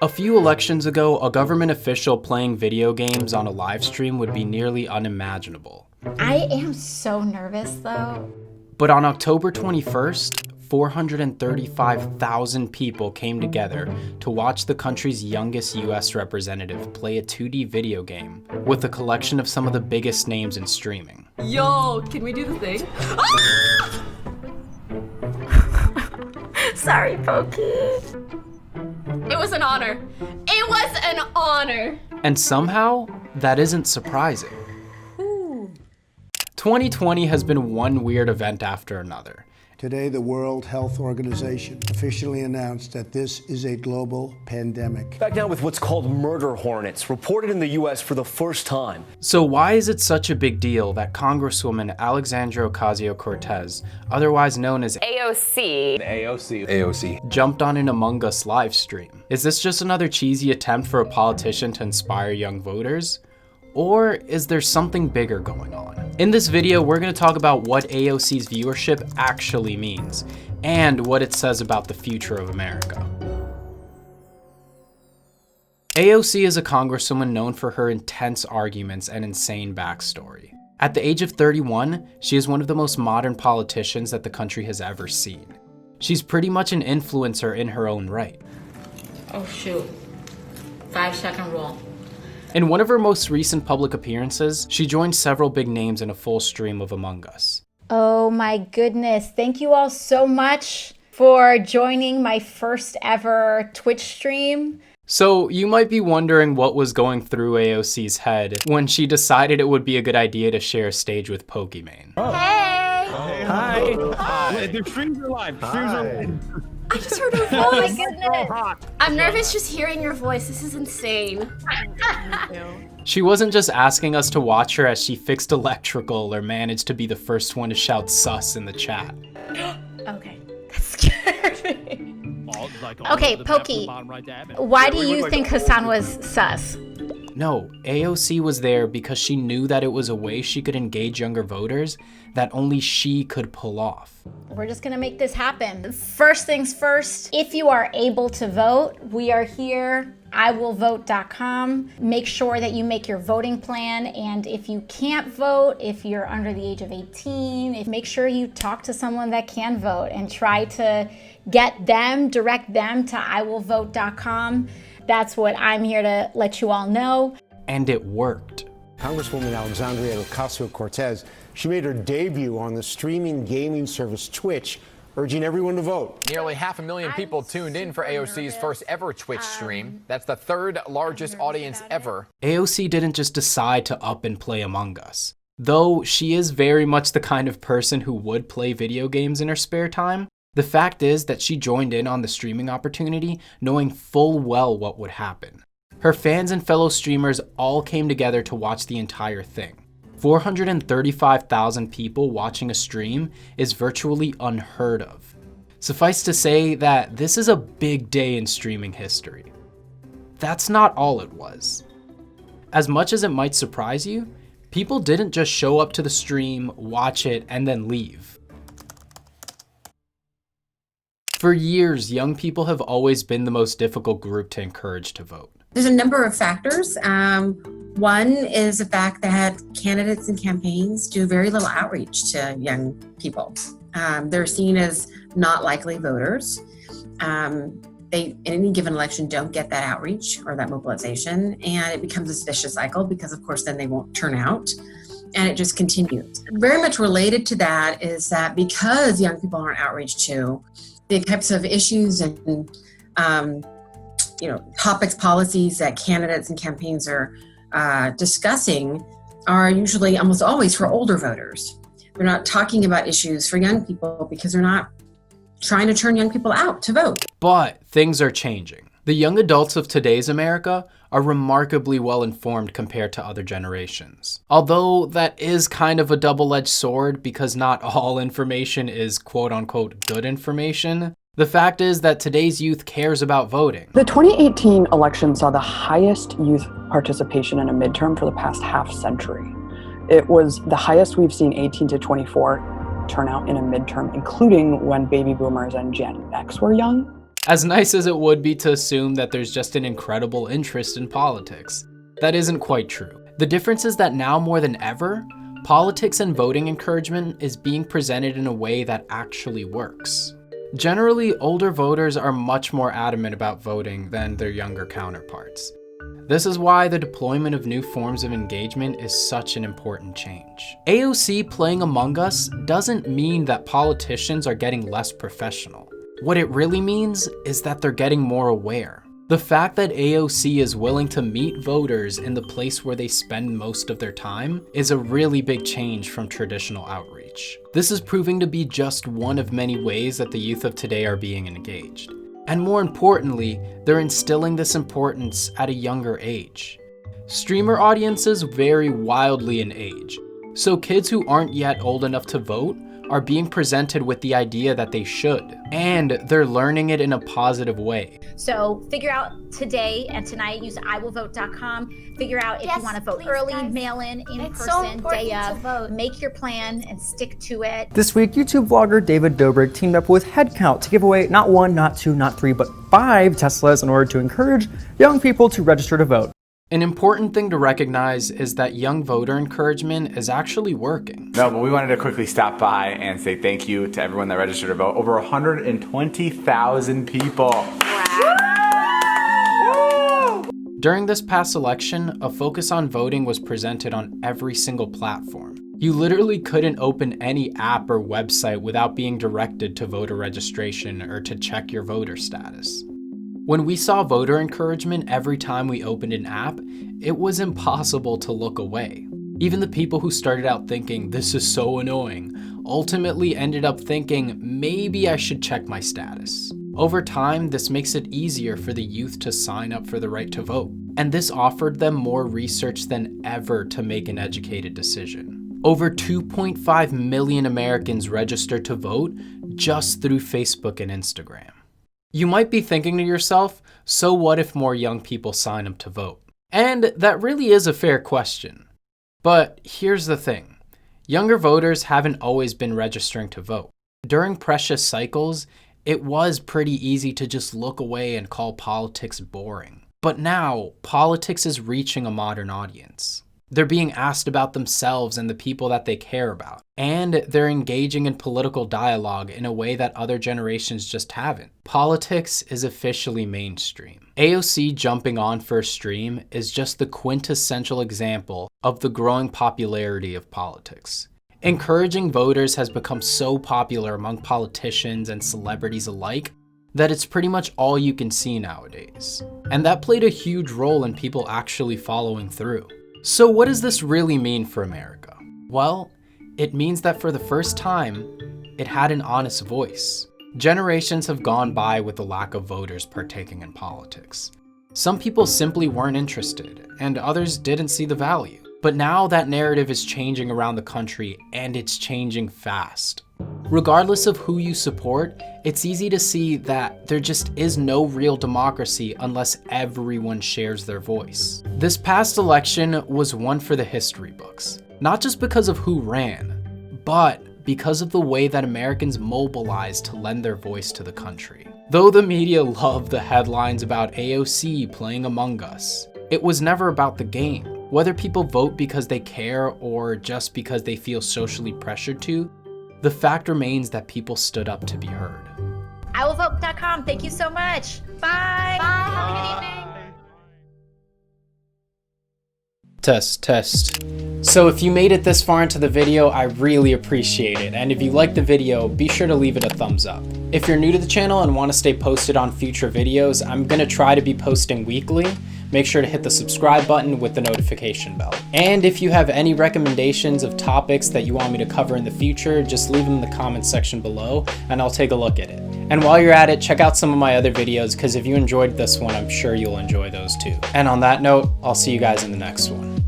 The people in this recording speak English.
A few elections ago, a government official playing video games on a live stream would be nearly unimaginable. I am so nervous though. But on October 21st, 435,000 people came together to watch the country's youngest US representative play a 2D video game with a collection of some of the biggest names in streaming. Yo, can we do the thing? Sorry, Pokey. It was an honor. It was an honor. And somehow, that isn't surprising. 2020 has been one weird event after another. Today, the World Health Organization officially announced that this is a global pandemic. Back now with what's called murder hornets, reported in the U.S. for the first time. So why is it such a big deal that Congresswoman Alexandra Ocasio-Cortez, otherwise known as AOC, jumped on an Among Us live stream? Is this just another cheesy attempt for a politician to inspire young voters? Or is there something bigger going on? In this video, we're going to talk about what AOC's viewership actually means, and what it says about the future of America. AOC is a congresswoman known for her intense arguments and insane backstory. At the age of 31, she is one of the most modern politicians that the country has ever seen. She's pretty much an influencer in her own right. Oh shoot, 5-second rule. In one of her most recent public appearances, she joined several big names in a full stream of Among Us. Oh my goodness. Thank you all so much for joining my first ever Twitch stream. So you might be wondering what was going through AOC's head when she decided it would be a good idea to share a stage with Pokimane. Oh. Hey! Hi. Hi. The streams are live. I just heard her voice. Oh my goodness. I'm nervous just hearing your voice. This is insane. She wasn't just asking us to watch her as she fixed electrical or managed to be the first one to shout sus in the chat. Okay, that scared me. Okay, Pokey, why do you think Hassan was sus? No, AOC was there because she knew that it was a way she could engage younger voters that only she could pull off. We're just gonna make this happen. First things first, if you are able to vote, we are here, iwillvote.com. Make sure that you make your voting plan, and if you can't vote, if you're under the age of 18, make sure you talk to someone that can vote and try to get them, direct them to iwillvote.com. That's what I'm here to let you all know. And it worked. Congresswoman Alexandria Ocasio-Cortez, she made her debut on the streaming gaming service Twitch, urging everyone to vote. Nearly 500,000 people tuned in for AOC's first ever Twitch stream. That's the third largest audience ever. AOC didn't just decide to up and play Among Us. Though she is very much the kind of person who would play video games in her spare time, the fact is that she joined in on the streaming opportunity knowing full well what would happen. Her fans and fellow streamers all came together to watch the entire thing. 435,000 people watching a stream is virtually unheard of. Suffice to say that this is a big day in streaming history. That's not all it was. As much as it might surprise you, people didn't just show up to the stream, watch it, and then leave. For years, young people have always been the most difficult group to encourage to vote. There's a number of factors. One is the fact that candidates and campaigns do very little outreach to young people. They're seen as not likely voters. They, in any given election, don't get that outreach or that mobilization, and it becomes this vicious cycle because, of course, then they won't turn out. And it just continues. Very much related to that is that because young people aren't outreached to, the types of issues and topics, policies that candidates and campaigns are discussing are usually almost always for older voters. They're not talking about issues for young people because they're not trying to turn young people out to vote. But things are changing. The young adults of today's America are remarkably well informed compared to other generations. Although that is kind of a double-edged sword because not all information is quote-unquote good information. The fact is that today's youth cares about voting. The 2018 election saw the highest youth participation in a midterm for the past half century. It was the highest we've seen 18 to 24 turnout in a midterm, including when baby boomers and Gen X were young. As nice as it would be to assume that there's just an incredible interest in politics, that isn't quite true. The difference is that now more than ever, politics and voting encouragement is being presented in a way that actually works. Generally, older voters are much more adamant about voting than their younger counterparts. This is why the deployment of new forms of engagement is such an important change. AOC playing Among Us doesn't mean that politicians are getting less professional. What it really means is that they're getting more aware. The fact that AOC is willing to meet voters in the place where they spend most of their time is a really big change from traditional outreach. This is proving to be just one of many ways that the youth of today are being engaged. And more importantly, they're instilling this importance at a younger age. Streamer audiences vary wildly in age, so kids who aren't yet old enough to vote are being presented with the idea that they should, and they're learning it in a positive way. So figure out today and tonight, use iwillvote.com. Figure out if you want to vote early, guys. Mail in person, day of. Vote. Make your plan and stick to it. This week, YouTube vlogger David Dobrik teamed up with Headcount to give away not 1, not 2, not 3, but 5 Teslas in order to encourage young people to register to vote. An important thing to recognize is that young voter encouragement is actually working. No, but we wanted to quickly stop by and say thank you to everyone that registered to vote. Over 120,000 people. Wow. During this past election, a focus on voting was presented on every single platform. You literally couldn't open any app or website without being directed to voter registration or to check your voter status. When we saw voter encouragement every time we opened an app, it was impossible to look away. Even the people who started out thinking, "This is so annoying," ultimately ended up thinking, "Maybe I should check my status." Over time, this makes it easier for the youth to sign up for the right to vote. And this offered them more research than ever to make an educated decision. Over 2.5 million Americans registered to vote just through Facebook and Instagram. You might be thinking to yourself, so what if more young people sign up to vote? And that really is a fair question. But here's the thing. Younger voters haven't always been registering to vote. During precious cycles, it was pretty easy to just look away and call politics boring. But now, politics is reaching a modern audience. They're being asked about themselves and the people that they care about. And they're engaging in political dialogue in a way that other generations just haven't. Politics is officially mainstream. AOC jumping on for a stream is just the quintessential example of the growing popularity of politics. Encouraging voters has become so popular among politicians and celebrities alike that it's pretty much all you can see nowadays. And that played a huge role in people actually following through. So what does this really mean for America? Well, it means that for the first time, it had an honest voice. Generations have gone by with the lack of voters partaking in politics. Some people simply weren't interested, and others didn't see the value. But now that narrative is changing around the country, and it's changing fast. Regardless of who you support, it's easy to see that there just is no real democracy unless everyone shares their voice. This past election was one for the history books, not just because of who ran, but because of the way that Americans mobilized to lend their voice to the country. Though the media loved the headlines about AOC playing Among Us, it was never about the game. Whether people vote because they care or just because they feel socially pressured to, the fact remains that people stood up to be heard. iwillvote.com. Thank you so much. Bye. Bye. Have a good evening. Test. So if you made it this far into the video, I really appreciate it. And if you liked the video, be sure to leave it a thumbs up. If you're new to the channel and want to stay posted on future videos, I'm gonna try to be posting weekly. Make sure to hit the subscribe button with the notification bell. And if you have any recommendations of topics that you want me to cover in the future, just leave them in the comments section below and I'll take a look at it. And while you're at it, check out some of my other videos because if you enjoyed this one, I'm sure you'll enjoy those too. And on that note, I'll see you guys in the next one.